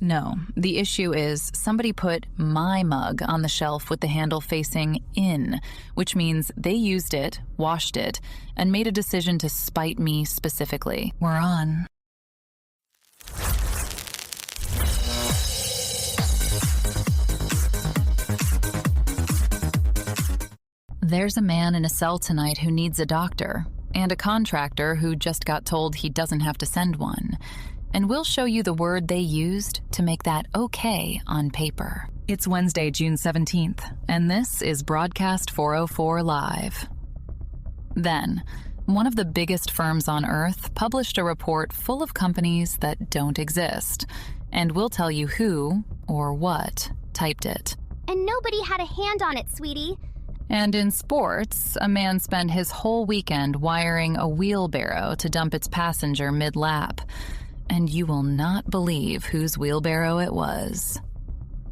No, the issue is somebody put my mug on the shelf with the handle facing in, which means they used it, washed it, and made a decision to spite me specifically. We're on. There's a man in a cell tonight who needs a doctor, and a contractor who just got told he doesn't have to send one. And we'll show you the word they used to make that okay on paper. It's Wednesday, June 17th, and this is Broadcast 404 Live. Then, one of the biggest firms on Earth published a report full of companies that don't exist, and we'll tell you who, or what, typed it. And nobody had a hand on it, sweetie. And in sports, a man spent his whole weekend wiring a wheelbarrow to dump its passenger mid-lap. And you will not believe whose wheelbarrow it was.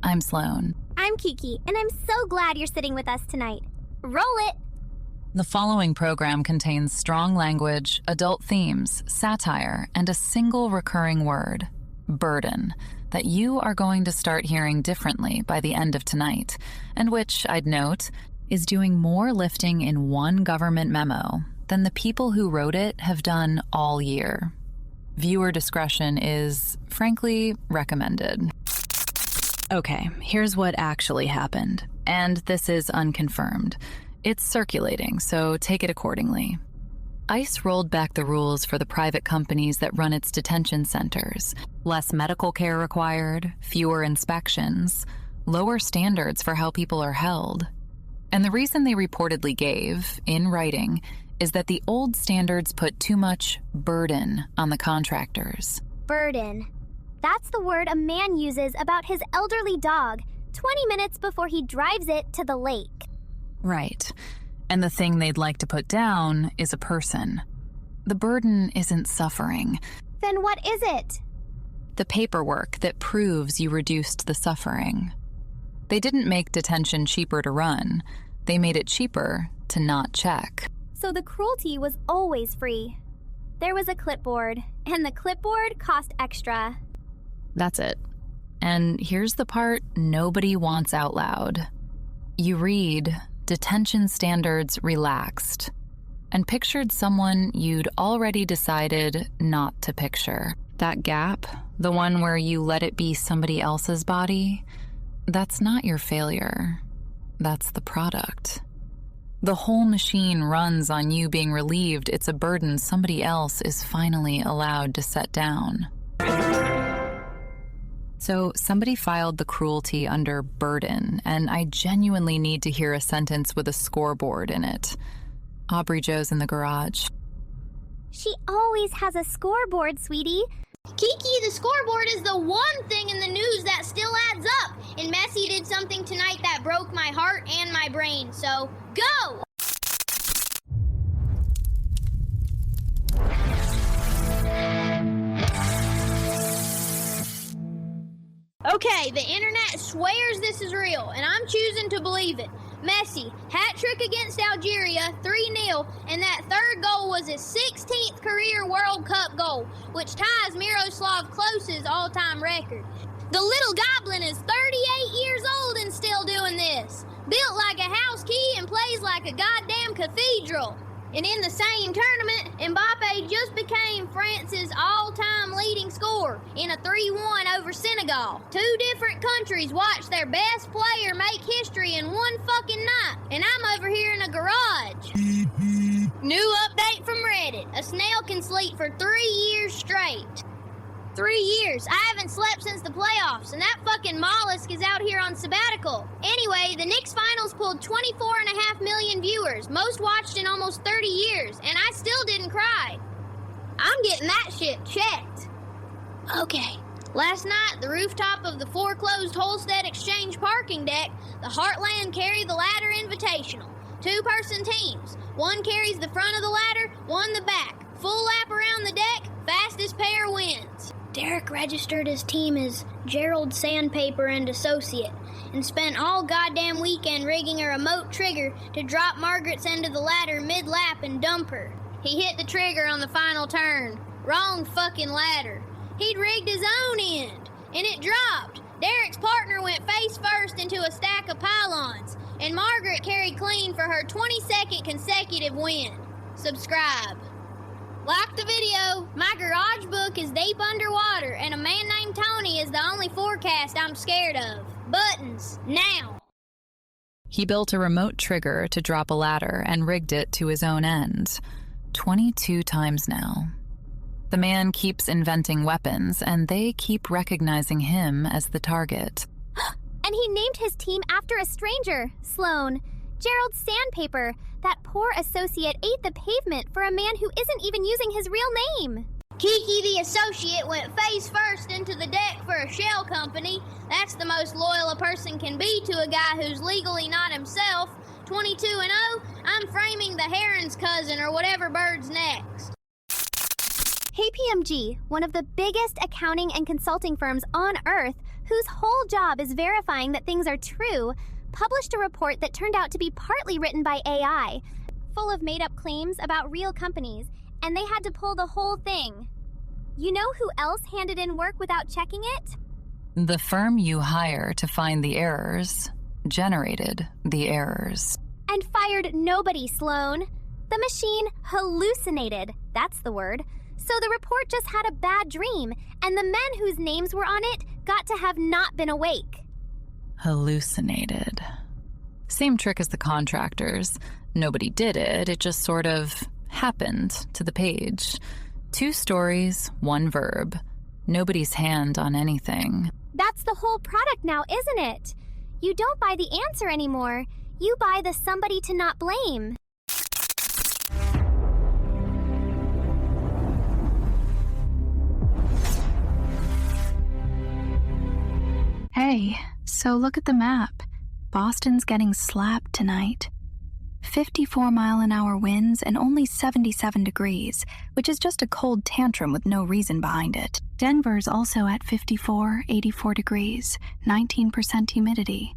I'm Sloan. I'm Kiki, and I'm so glad you're sitting with us tonight. Roll it! The following program contains strong language, adult themes, satire, and a single recurring word, burden, that you are going to start hearing differently by the end of tonight, and which, I'd note, is doing more lifting in one government memo than the people who wrote it have done all year. Viewer discretion is, frankly, recommended. Okay, here's what actually happened, and this is unconfirmed. It's circulating, so take it accordingly. ICE rolled back the rules for the private companies that run its detention centers. Less medical care required, fewer inspections, lower standards for how people are held. And the reason they reportedly gave, in writing, is that the old standards put too much burden on the contractors. Burden. That's the word a man uses about his elderly dog 20 minutes before he drives it to the lake. Right. And the thing they'd like to put down is a person. The burden isn't suffering. Then what is it? The paperwork that proves you reduced the suffering. They didn't make detention cheaper to run. They made it cheaper to not check. So the cruelty was always free. There was a clipboard, and the clipboard cost extra. That's it. And here's the part nobody wants out loud. You read, detention standards relaxed, and pictured someone you'd already decided not to picture. That gap, the one where you let it be somebody else's body, that's not your failure. That's the product. The whole machine runs on you being relieved it's a burden somebody else is finally allowed to set down. So somebody filed the cruelty under burden, and I genuinely need to hear a sentence with a scoreboard in it. Aubrey Joe's in the garage. She always has a scoreboard, sweetie. Kiki, the scoreboard is the one thing in the news that still adds up. And Messi did something tonight that broke my heart and my brain, so go! Okay, the internet swears this is real, and I'm choosing to believe it. Messi, hat trick against Algeria, 3-0, and that third goal was his 16th career World Cup goal, which ties Miroslav Klose's all-time record. The little goblin is 38 years old and still doing this. Built like a house key and plays like a goddamn cathedral. And in the same tournament, Mbappe just became France's all-time leading scorer in a 3-1 over Senegal. Two different countries watched their best player make history in one fucking night, and I'm over here in a garage. New update from Reddit. A snail can sleep for 3 years straight. 3 years. I haven't slept since the playoffs, and that fucking mollusk is out here on sabbatical. Anyway, the Knicks finals pulled 24.5 million viewers, most watched in almost 30 years, and I still didn't cry. I'm getting that shit checked. Okay. Last night, the rooftop of the foreclosed Holstead Exchange parking deck, the Heartland Carry the Ladder Invitational. 2-person teams. One carries the front of the ladder, one the back. Full lap around the deck, fastest pair wins. Derek registered his team as Gerald Sandpaper and Associate and spent all goddamn weekend rigging a remote trigger to drop Margaret's end of the ladder mid-lap and dump her. He hit the trigger on the final turn. Wrong fucking ladder. He'd rigged his own end. and it dropped. Derek's partner went face first into a stack of pylons, and Margaret carried clean for her 22nd consecutive win. Subscribe. Like the video. My garage book is deep underwater, and a man named Tony is the only forecast I'm scared of. Buttons, now. He built a remote trigger to drop a ladder and rigged it to his own ends. 22 times now. The man keeps inventing weapons, and they keep recognizing him as the target. And he named his team after a stranger, Sloan. Gerald Sandpaper. That poor associate ate the pavement for a man who isn't even using his real name. Kiki the associate went face first into the deck for a shell company. That's the most loyal a person can be to a guy who's legally not himself. 22-0, I'm framing the heron's cousin or whatever bird's next. KPMG, one of the biggest accounting and consulting firms on Earth, whose whole job is verifying that things are true, published a report that turned out to be partly written by AI, full of made-up claims about real companies, and they had to pull the whole thing. You know who else handed in work without checking it? The firm you hire to find the errors generated the errors. And fired nobody, Sloan. The machine hallucinated, that's the word. So the report just had a bad dream, and the men whose names were on it got to have not been awake. Hallucinated. Same trick as the Contractors. Nobody did it, it just sort of happened to the page. 2 stories, 1 verb. Nobody's hand on anything. That's the whole product now, isn't it? You don't buy the answer anymore. You buy the somebody to not blame. Hey, so look at the map. Boston's getting slapped tonight. 54-mile-an-hour winds and only 77 degrees, which is just a cold tantrum with no reason behind it. Denver's also at 84 degrees, 19% humidity.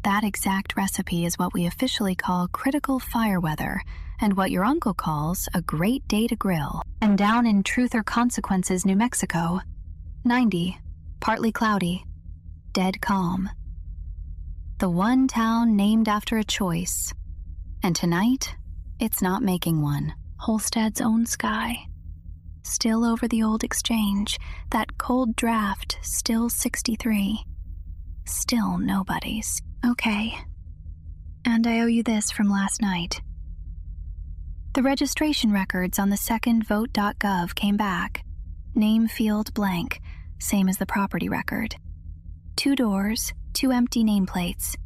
That exact recipe is what we officially call critical fire weather, and what your uncle calls a great day to grill. And down in Truth or Consequences, New Mexico, 90, partly cloudy, dead calm. The one town named after a choice. And tonight, it's not making one. Holstead's own sky. Still over the old exchange, that cold draft, still 63. Still nobody's. Okay. And I owe you this from last night. The registration records on the second vote.gov came back. Name field blank, same as the property record. 2 doors, 2 empty nameplates.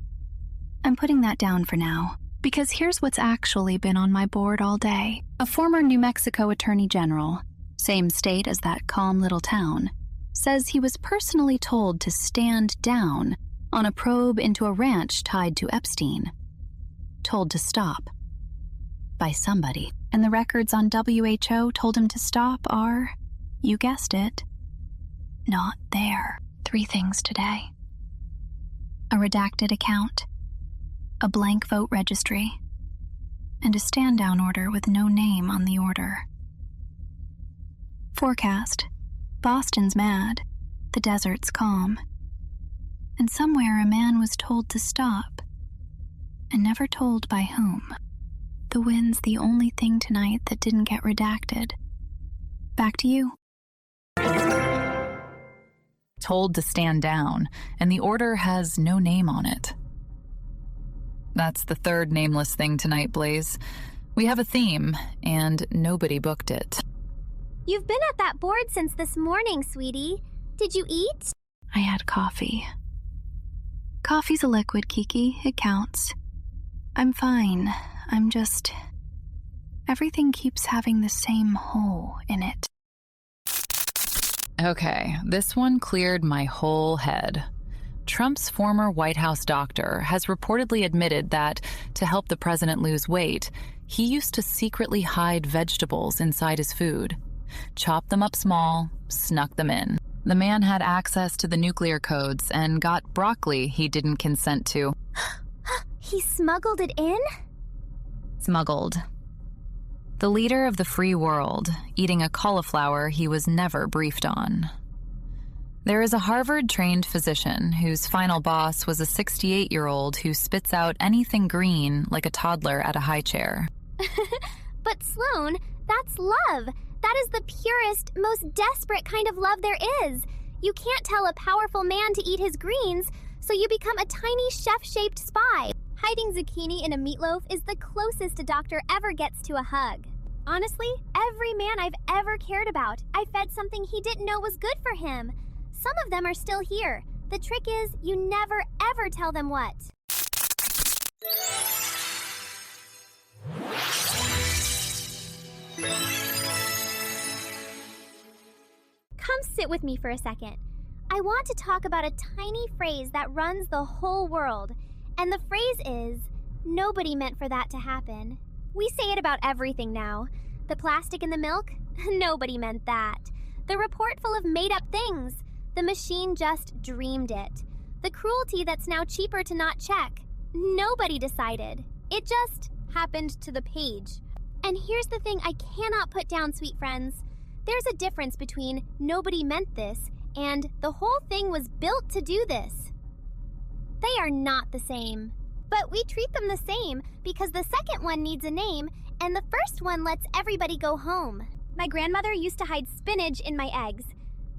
I'm putting that down for now, because here's what's actually been on my board all day. A former New Mexico Attorney General, same state as that calm little town, says he was personally told to stand down on a probe into a ranch tied to Epstein. Told to stop. By somebody. And the records on WHO told him to stop are, you guessed it, not there. 3 things today. A redacted account, a blank vote registry, and a stand-down order with no name on the order. Forecast: Boston's mad, the desert's calm. And somewhere a man was told to stop, and never told by whom. The wind's the only thing tonight that didn't get redacted. Back to you. Told to stand down, and the order has no name on it. That's the 3rd nameless thing tonight, Blaze. We have a theme, and nobody booked it. You've been at that board since this morning, sweetie. Did you eat? I had coffee. Coffee's a liquid, Kiki. It counts. I'm fine. I'm just... Everything keeps having the same hole in it. Okay, this one cleared my whole head. Trump's former White House doctor has reportedly admitted that, to help the president lose weight, he used to secretly hide vegetables inside his food. Chopped them up small, snuck them in. The man had access to the nuclear codes and got broccoli he didn't consent to. He smuggled it in? Smuggled. The leader of the free world, eating a cauliflower he was never briefed on. There is a Harvard-trained physician whose final boss was a 68-year-old who spits out anything green like a toddler at a high chair. But Sloan, that's love. That is the purest, most desperate kind of love there is. You can't tell a powerful man to eat his greens, so you become a tiny chef-shaped spy. Hiding zucchini in a meatloaf is the closest a doctor ever gets to a hug. Honestly, every man I've ever cared about, I fed something he didn't know was good for him. Some of them are still here. The trick is, you never ever tell them what. Come sit with me for a second. I want to talk about a tiny phrase that runs the whole world. And the phrase is, nobody meant for that to happen. We say it about everything now. The plastic in the milk? Nobody meant that. The report full of made-up things? The machine just dreamed it. The cruelty that's now cheaper to not check? Nobody decided. It just happened to the page. And here's the thing I cannot put down, sweet friends. There's a difference between nobody meant this and the whole thing was built to do this. They are not the same. But we treat them the same because the second one needs a name and the first one lets everybody go home. My grandmother used to hide spinach in my eggs,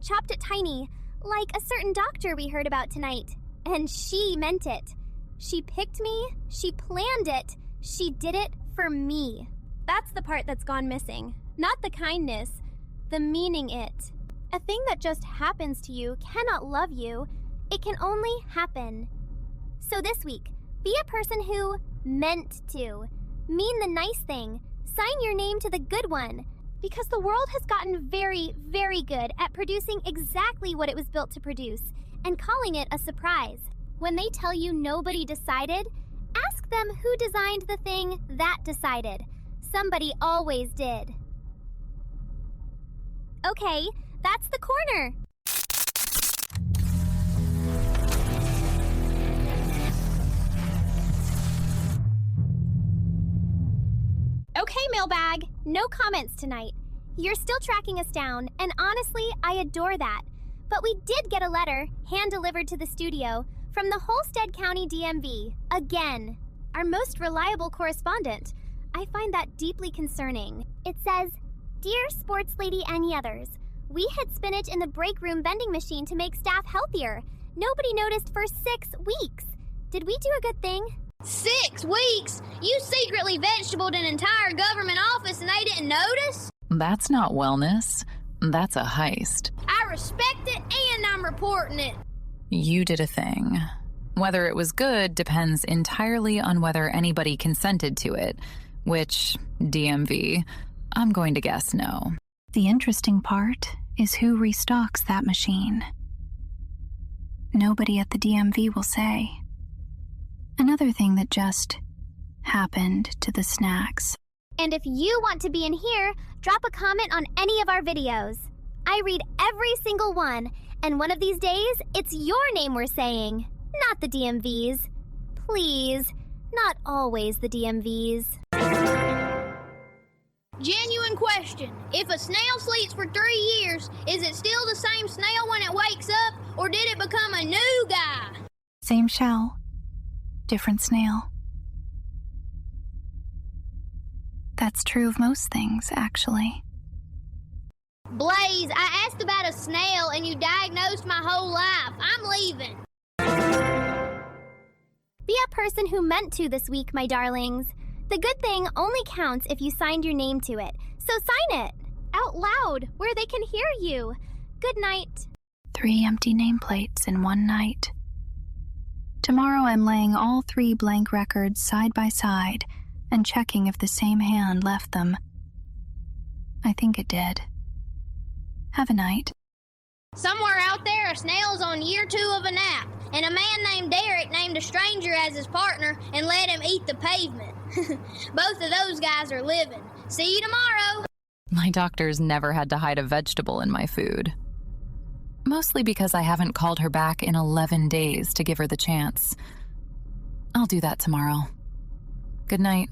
chopped it tiny, like a certain doctor we heard about tonight. And she meant it. She picked me, she planned it, she did it for me. That's the part that's gone missing. Not the kindness, the meaning it. A thing that just happens to you cannot love you. It can only happen. So this week, be a person who meant to. Mean the nice thing. Sign your name to the good one. Because the world has gotten very, very good at producing exactly what it was built to produce and calling it a surprise. When they tell you nobody decided, ask them who designed the thing that decided. Somebody always did. Okay, that's the corner. Okay, Mailbag, no comments tonight. You're still tracking us down, and honestly, I adore that. But we did get a letter, hand-delivered to the studio, from the Holstead County DMV, again. Our most reliable correspondent. I find that deeply concerning. It says, "Dear Sports Lady and others, we hid spinach in the break room vending machine to make staff healthier. Nobody noticed for 6 weeks. Did we do a good thing?" 6 weeks? You secretly vegetabled an entire government office and they didn't notice? That's not wellness. That's a heist. I respect it and I'm reporting it. You did a thing. Whether it was good depends entirely on whether anybody consented to it, which, DMV, I'm going to guess no. The interesting part is who restocks that machine. Nobody at the DMV will say. Another thing that just happened to the snacks. And if you want to be in here, drop a comment on any of our videos. I read every single one, and one of these days, it's your name we're saying, not the DMV's. Please, not always the DMV's. Genuine question. If a snail sleeps for 3 years, is it still the same snail when it wakes up, or did it become a new guy? Same shell, different snail. That's true of most things, actually. Blaze, I asked about a snail and you diagnosed my whole life. I'm leaving. Be a person who meant to this week, my darlings. The good thing only counts if you signed your name to it. So sign it out loud where they can hear you. Good night. 3 empty nameplates in one night. Tomorrow I'm laying all 3 blank records side by side and checking if the same hand left them. I think it did. Have a night. Somewhere out there, a snail's on year 2 of a nap, and a man named Derek named a stranger as his partner and let him eat the pavement. Both of those guys are living. See you tomorrow. My doctor's never had to hide a vegetable in my food. Mostly because I haven't called her back in 11 days to give her the chance. I'll do that tomorrow. Good night.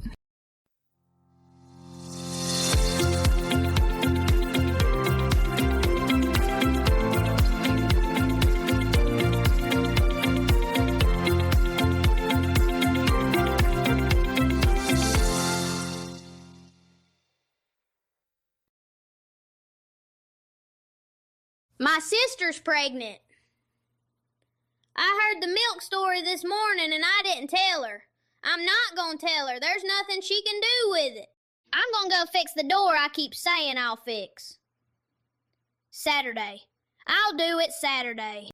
My sister's pregnant. I heard the milk story this morning and I didn't tell her. I'm not gonna tell her. There's nothing she can do with it. I'm gonna go fix the door I keep saying I'll fix. Saturday. I'll do it Saturday.